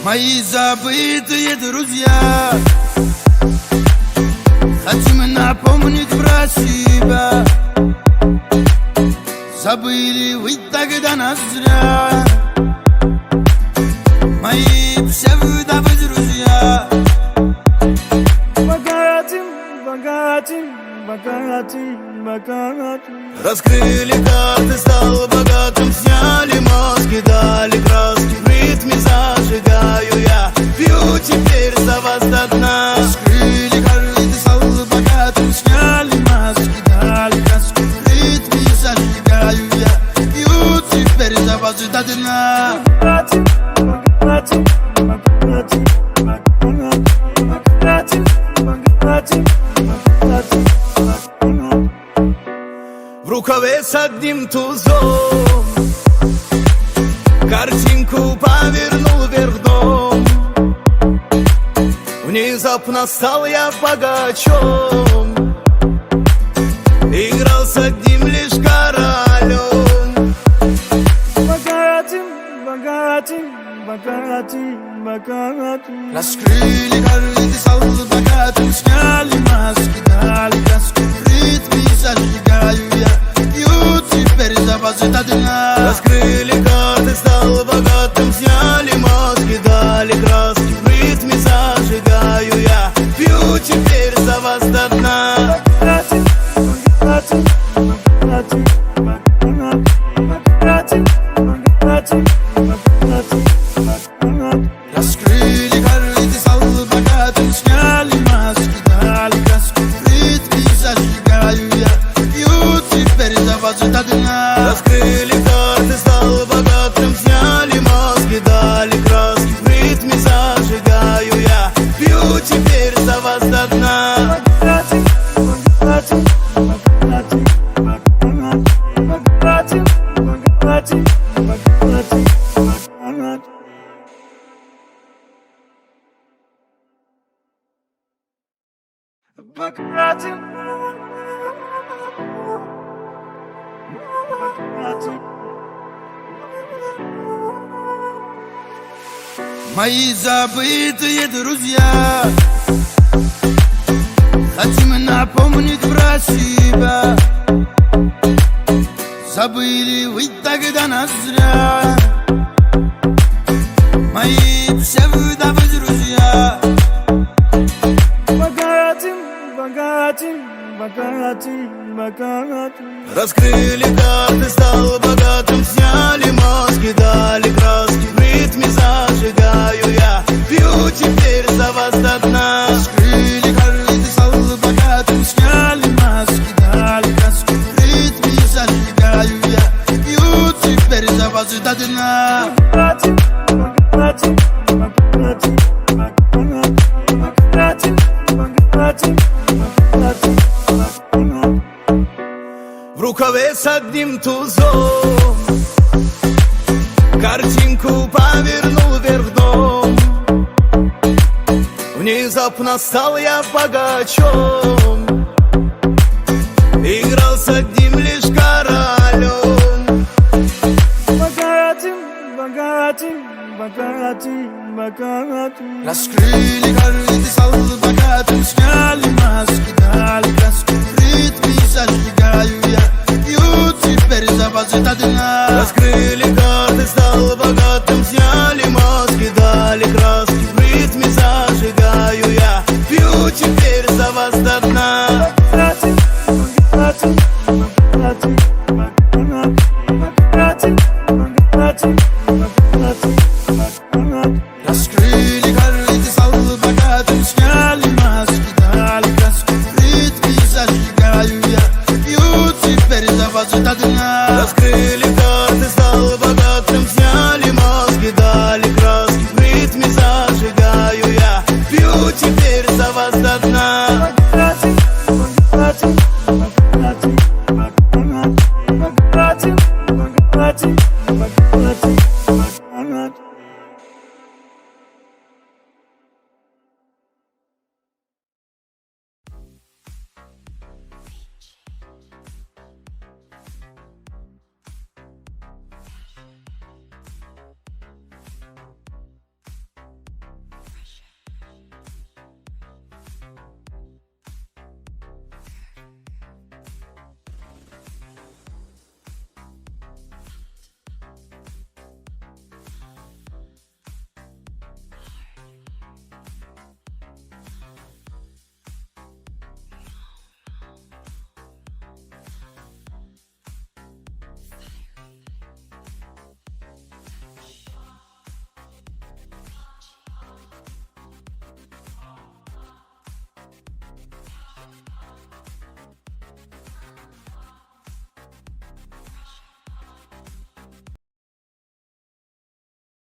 Мои забытые друзья, хотим напомнить про себя. Забыли вы тогда нас зря, мои псевдовые друзья. Богатым. Раскрыли карты, стал богатым. Сняли маски, дали краски. В ритме зажигаю я, пью теперь за вас до дна. Раскрыли карты, стал богатым. Сняли маски, дали краски. В ритме зажигаю я, пью теперь за вас до дна. В рукаве с одним тузом картинку повернул вверх дном. Внезапно стал я богачом, играл с одним лишь королем. Богатым. Раскрыли карты, стал богатым. Сняли маски, дали краски. В ритме зажигаю я, пью теперь за вас до дна. Раскрыли карты, стал богатым. Сняли маски, дали краски. В ритме зажигаю я, пью теперь за вас до дна. Раскрыли карты, стал богатым. Сняли маски, дали краски. В ритме зажигаю я, пью теперь за вас до дна. Раскрыли карты, стал богатым. Сняли маски, дали краски. В ритме зажигаю я, пью теперь за вас до дна. Мои забытые друзья, хотим напомнить про себя. Забыли вы тогда нас зря, мои псевдовые друзья. Богатым. Раскрыли карты, стал богатым. Сняли маски, дали краски. В ритме зажигаю я, пью теперь за вас до дна. Раскрыли карты, стал богатым. Сняли маски, дали краски. В ритме зажигаю я, пью теперь за вас до дна. В рукаве с одним тузом картинку повернул вверх дном. Внезапно стал я богачом, играл с одним лишь королем. Богатым. Раскрыли карты, стал богатым. Сняли маски, дали краски. В ритме зажигаю я, пью теперь за вас до дна. Раскрыли карты, стал богатым. Сняли маски, дали краски. В ритме зажигаю я, пью теперь за вас до дна. Раскрыли карты, стал богатым. Сняли маски, дали краски. В ритме зажигаю я, пью теперь за вас до дна. Раскрыли карты, стал богатым. Сняли маски, дали краски. В ритме зажигаю я, пью теперь за вас до дна.